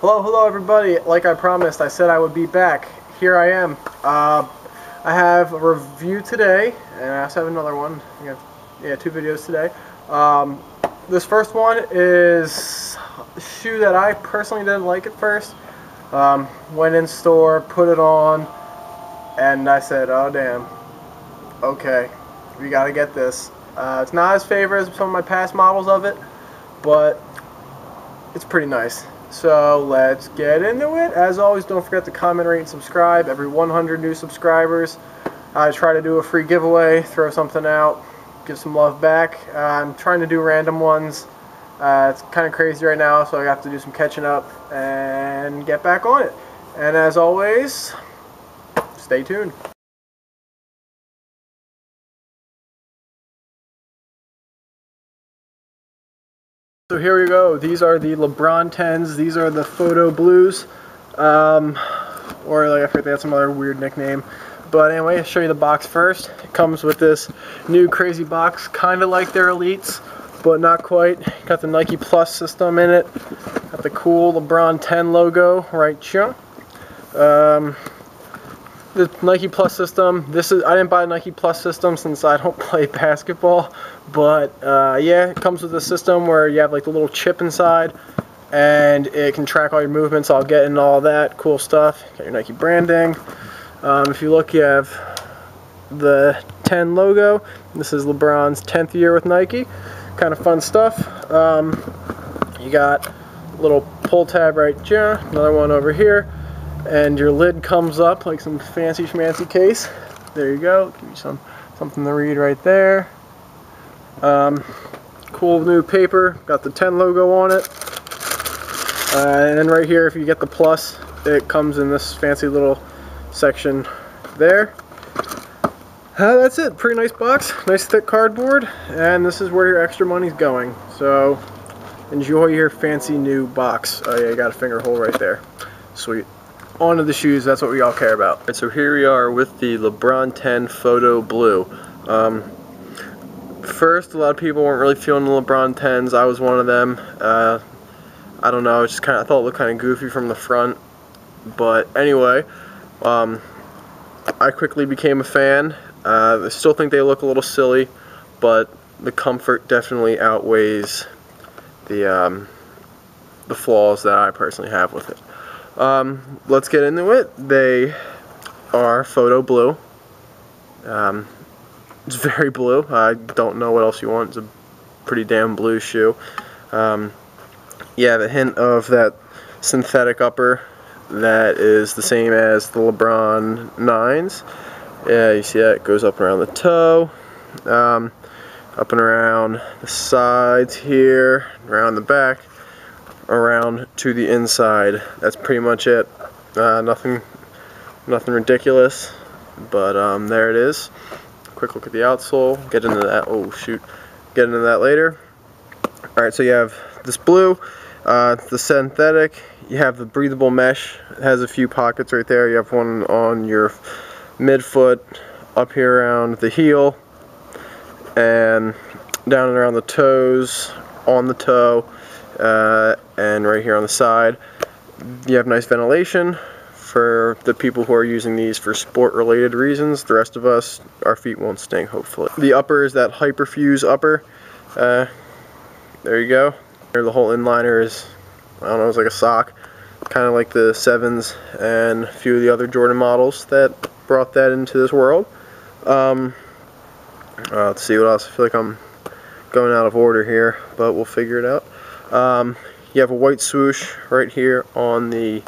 Hello everybody. Like I promised, I said I would be back. Here I am. I have a review today, and I also have another one. I have, two videos today. This first one is a shoe that I personally didn't like at first. Went in store, put it on, and I said, oh damn, okay, we gotta get this. It's not as favorite as some of my past models of it, but it's pretty nice. So let's get into it. As always, don't forget to comment, rate, and subscribe. Every 100 new subscribers, I try to do a free giveaway, throw something out, give some love back. I'm trying to do random ones. It's kind of crazy right now, so I have to do some catching up and get back on it. And as always, stay tuned. So here we go. These are the Lebron 10s. These are the Photo Blues. Or like I forget, they had some other weird nickname. But anyway, I'll show you the box first. It comes with this new crazy box, kind of like their Elites, but not quite. Got the Nike Plus system in it. Got the cool LeBron 10 logo right here. The Nike Plus system. I didn't buy a Nike Plus system since I don't play basketball, but yeah, it comes with a system where you have like the little chip inside, and it can track all your movements. I'll get into all that cool stuff. Got your Nike branding. If you look, you have the 10 logo. This is LeBron's 10th year with Nike. Kind of fun stuff. You got a little pull tab right here. Another one over here. And your lid comes up like some fancy schmancy case. There you go. Give you something to read right there. Cool new paper. Got the 10 logo on it. And then right here, if you get the Plus, it comes in this fancy little section there. That's it. Pretty nice box. Nice thick cardboard. And this is where your extra money's going. So enjoy your fancy new box. Oh yeah, you got a finger hole right there. Sweet. On to the shoes, that's what we all care about. Right, so here we are with the LeBron 10 Photo Blue. First, a lot of people weren't really feeling the LeBron 10s. I was one of them. I don't know, I thought it looked kind of goofy from the front. But anyway, I quickly became a fan. I still think they look a little silly, but the comfort definitely outweighs the flaws that I personally have with it. Let's get into it. They are Photo Blue. It's very blue. I don't know what else you want. It's a pretty damn blue shoe. You have a hint of that synthetic upper that is the same as the LeBron 9s. Yeah, you see that? It goes up around the toe, up and around the sides here, around the back, around to the inside. That's pretty much it. Nothing ridiculous, but there it is. Quick look at the outsole. Get into that. Oh shoot, get into that later. All right, so you have this blue, the synthetic. You have the breathable mesh. It has a few pockets right there. You have one on your midfoot, up here around the heel, and down and around the toes, on the toe. And right here on the side, you have nice ventilation for the people who are using these for sport related reasons. The rest of us, our feet won't stink, hopefully. The upper is that Hyperfuse upper. There you go. The whole inliner is, I don't know, it's like a sock, kind of like the 7s and a few of the other Jordan models that brought that into this world. Let's see what else. I feel like I'm going out of order here, but we'll figure it out. You have a white swoosh right here on the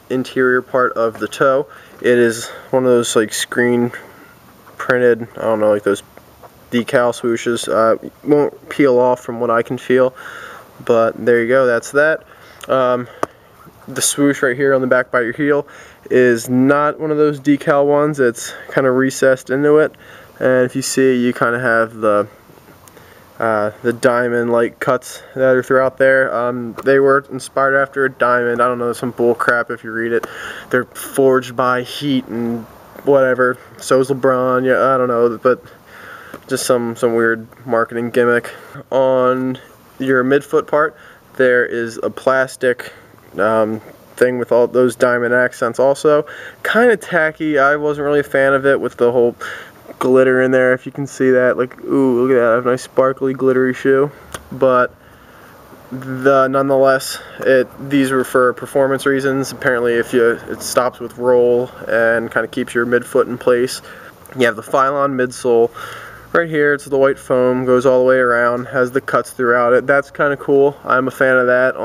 interior part of the toe. It is one of those like screen printed, I don't know, like those decal swooshes. It won't peel off from what I can feel, but there you go, that's that. The swoosh right here on the back by your heel is not one of those decal ones. It's kind of recessed into it, and if you see, you kind of have the diamond-like cuts that are throughout there. They were inspired after a diamond. I don't know, some bull crap if you read it. They're forged by heat and whatever. So is LeBron. Yeah, I don't know, but just some weird marketing gimmick. On your midfoot part, there is a plastic thing with all those diamond accents also. Kind of tacky. I wasn't really a fan of it with the whole glitter in there, if you can see that. Like, ooh, look at that. I have a nice sparkly glittery shoe. But nonetheless, these were for performance reasons. Apparently it stops with roll and kind of keeps your midfoot in place. You have the Phylon midsole right here. It's the white foam, goes all the way around, has the cuts throughout it. That's kind of cool. I'm a fan of that.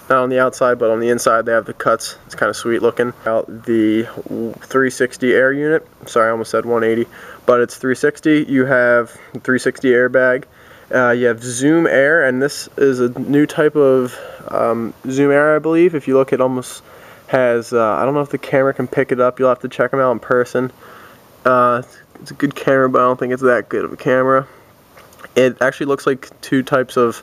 Not on the outside, but on the inside they have the cuts. It's kind of sweet looking. Out the 360 air unit. Sorry, I almost said 180, but it's 360. You have 360 airbag. You have Zoom Air, and this is a new type of Zoom Air, I believe. If you look, it almost has, I don't know if the camera can pick it up. You'll have to check them out in person. It's a good camera, but I don't think it's that good of a camera. It actually looks like two types of,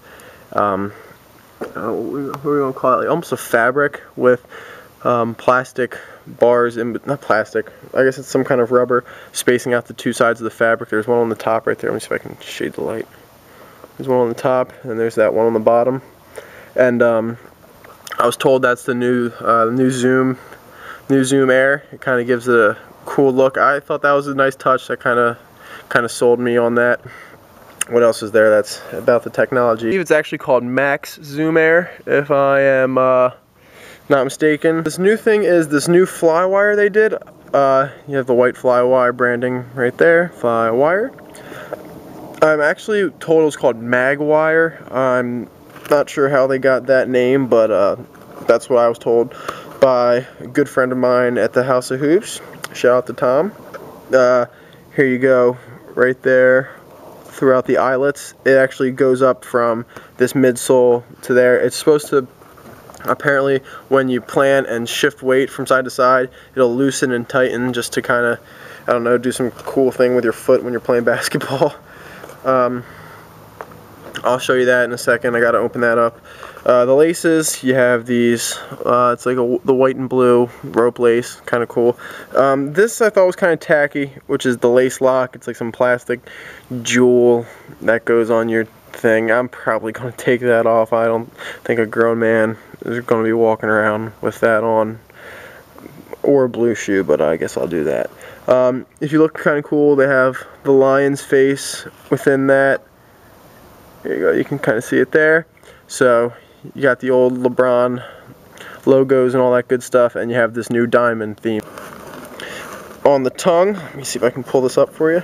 what are we going to call it? Like almost a fabric with plastic bars, not plastic, I guess it's some kind of rubber spacing out the two sides of the fabric. There's one on the top right there. Let me see if I can shade the light. There's one on the top, and there's that one on the bottom. And I was told that's the new Zoom Air. It kind of gives it a cool look. I thought that was a nice touch. That kind of sold me on that. What else is there that's about the technology? I believe it's actually called Max Zoom Air, if I am not mistaken. This new thing is this new fly wire they did. You have the white fly wire branding right there, fly wire. I'm actually told it was called mag wire. I'm not sure how they got that name, but that's what I was told by a good friend of mine at the House of Hoops. Shout out to Tom. Here you go, right there throughout the eyelets. It actually goes up from this midsole to there. It's supposed to, apparently, when you plant and shift weight from side to side, it'll loosen and tighten just to kind of, I don't know, do some cool thing with your foot when you're playing basketball. I'll show you that in a second. I gotta open that up. The laces, you have these, it's like the white and blue rope lace, kind of cool. This I thought was kind of tacky, which is the lace lock. It's like some plastic jewel that goes on your thing. I'm probably going to take that off. I don't think a grown man is going to be walking around with that on, or a blue shoe, but I guess I'll do that. If you look kind of cool, they have the lion's face within that. There you go, you can kind of see it there. So you got the old LeBron logos and all that good stuff, and you have this new diamond theme. On the tongue, let me see if I can pull this up for you.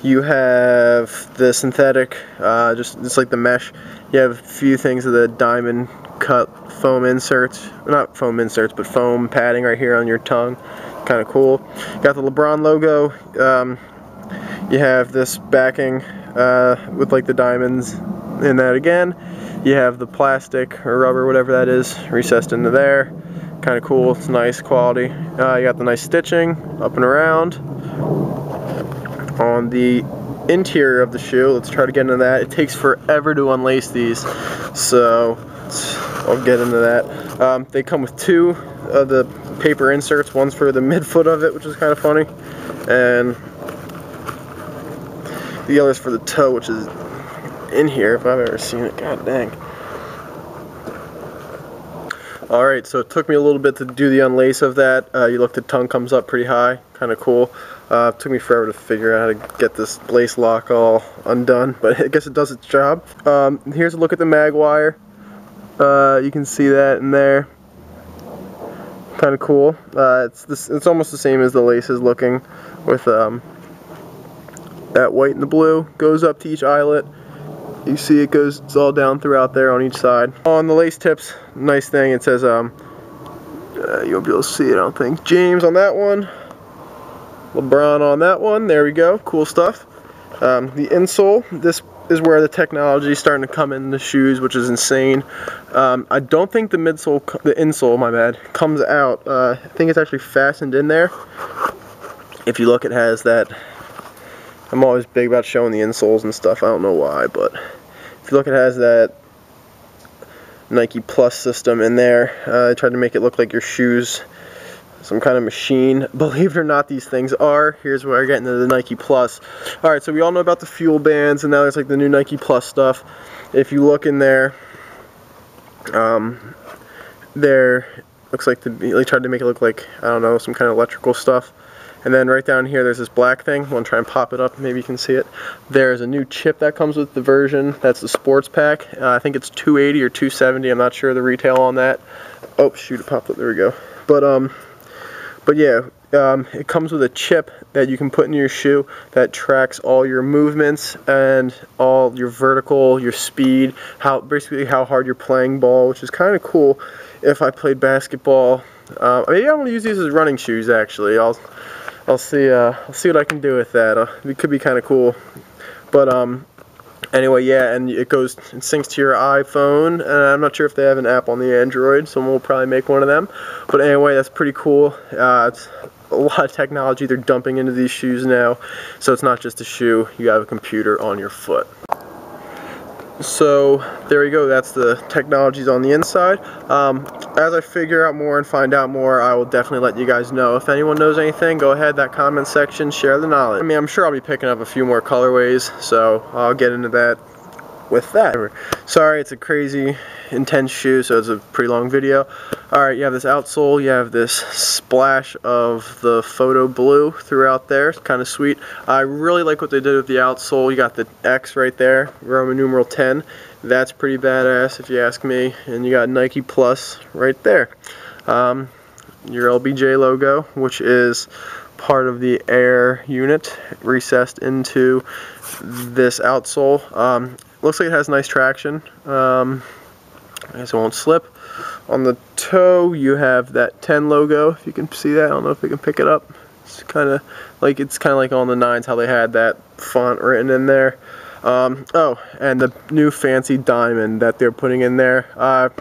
You have the synthetic, it's like the mesh. You have a few things of the diamond cut foam inserts, not foam inserts, but foam padding right here on your tongue. Kind of cool. You got the LeBron logo. You have this backing with like the diamonds in that again. You have the plastic or rubber, whatever that is, recessed into there. Kind of cool. It's nice quality. You got the nice stitching up and around. On the interior of the shoe, let's try to get into that. It takes forever to unlace these, so I'll get into that. They come with two of the paper inserts. One's for the midfoot of it, which is kind of funny, and the other's for the toe, which is in here if I've ever seen it. God dang. Alright, so it took me a little bit to do the unlace of that. You look, the tongue comes up pretty high, kind of cool. It took me forever to figure out how to get this lace lock all undone, but I guess it does its job. Here's a look at the mag wire. You can see that in there. Kind of cool. It's almost the same as the laces looking, with that white and the blue goes up to each eyelet. You see it's all down throughout there on each side. On the lace tips, nice thing, it says, you won't be able to see it, I don't think. James on that one, LeBron on that one, there we go, cool stuff. The insole, this is where the technology is starting to come in the shoes, which is insane. I don't think the insole, my bad, comes out. I think it's actually fastened in there. If you look, it has that. I'm always big about showing the insoles and stuff, I don't know why, but if you look, it has that Nike Plus system in there. I tried to make it look like your shoes, some kind of machine. Believe it or not, these things are. Here's where I get into the Nike Plus. Alright, so we all know about the fuel bands, and now there's like the new Nike Plus stuff. If you look in there, there looks like they tried to make it look like, I don't know, some kind of electrical stuff. And then right down here there's this black thing. I'm going to try and pop it up, maybe you can see it. There's a new chip that comes with the version, that's the sports pack. I think it's 280 or 270, I'm not sure the retail on that. Oh shoot, it popped up, there we go. But yeah, it comes with a chip that you can put in your shoe that tracks all your movements and all your vertical, your speed, basically how hard you're playing ball, which is kind of cool. If I played basketball, maybe I'm gonna use these as running shoes. Actually, I'll see what I can do with that. It could be kind of cool. But anyway, yeah, and it syncs to your iPhone, and I'm not sure if they have an app on the Android, so we'll probably make one of them. But anyway, that's pretty cool. It's a lot of technology they're dumping into these shoes now, so it's not just a shoe, you have a computer on your foot. So there you go, that's the technologies on the inside. As I figure out more and find out more, I will definitely let you guys know. If anyone knows anything, go ahead, that comment section, share the knowledge. I mean, I'm sure I'll be picking up a few more colorways, so I'll get into that with that. Sorry, it's a crazy intense shoe, so it's a pretty long video. Alright, you have this outsole, you have this splash of the photo blue throughout there. It's kind of sweet. I really like what they did with the outsole. You got the X right there, Roman numeral 10. That's pretty badass if you ask me. And you got Nike Plus right there. Your LBJ logo, which is part of the Air unit, recessed into this outsole. Looks like it has nice traction. I guess it won't slip. On the toe, you have that 10 logo. If you can see that, I don't know if we can pick it up. It's kind of like on the 9s how they had that font written in there. Oh, and the new fancy diamond that they're putting in there. A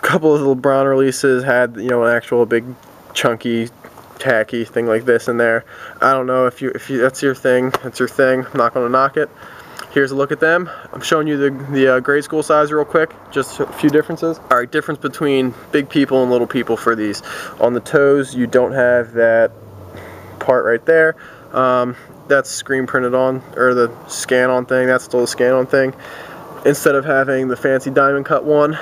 couple of the LeBron releases had, you know, an actual big chunky tacky thing like this in there. I don't know if that's your thing. That's your thing. I'm not gonna knock it. Here's a look at them. I'm showing you the grade school size real quick, just a few differences. Alright, difference between big people and little people for these. On the toes, you don't have that part right there. That's screen printed on, or the scan on thing, that's still the scan on thing. Instead of having the fancy diamond cut one,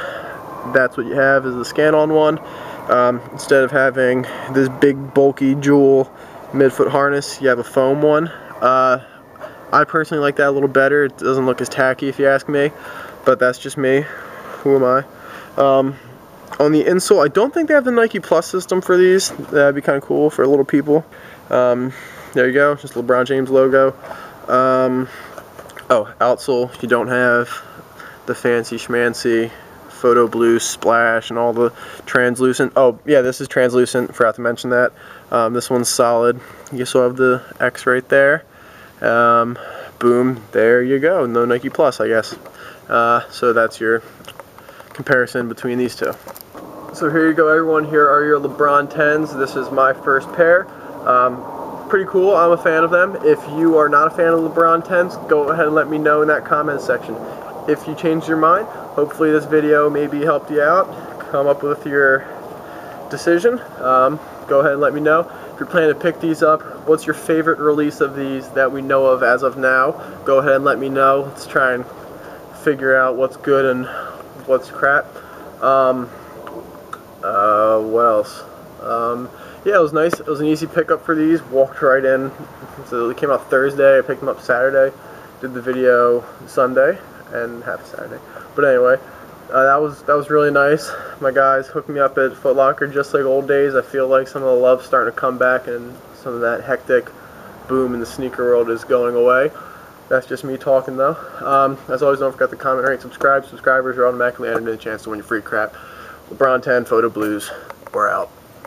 that's what you have is the scan on one. Instead of having this big bulky jewel midfoot harness, you have a foam one. I personally like that a little better. It doesn't look as tacky if you ask me, but that's just me. Who am I? On the insole, I don't think they have the Nike Plus system for these. That'd be kind of cool for little people. There you go, just LeBron James logo. Oh, outsole, you don't have the fancy schmancy photo blue splash and all the translucent. Oh yeah, this is translucent, forgot to mention that. This one's solid. You still have the X right there. Boom, there you go, no Nike Plus, I guess. So that's your comparison between these two. So here you go, everyone. Here are your LeBron 10s. This is my first pair. Pretty cool, I'm a fan of them. If you are not a fan of LeBron 10s, go ahead and let me know in that comment section. If you changed your mind, hopefully this video maybe helped you out, come up with your decision. Go ahead and let me know. If you're planning to pick these up, what's your favorite release of these that we know of as of now? Go ahead and let me know. Let's try and figure out what's good and what's crap. What else? Yeah, it was nice. It was an easy pickup for these. Walked right in. So they came out Thursday. I picked them up Saturday. Did the video Sunday and half Saturday. But anyway, that was really nice. My guys hooked me up at Foot Locker just like old days. I feel like some of the love's starting to come back and some of that hectic boom in the sneaker world is going away. That's just me talking though. As always, don't forget to comment, rate, subscribe. Subscribers are automatically entered in the chance to win your free crap. LeBron 10 Photo Blues. We're out.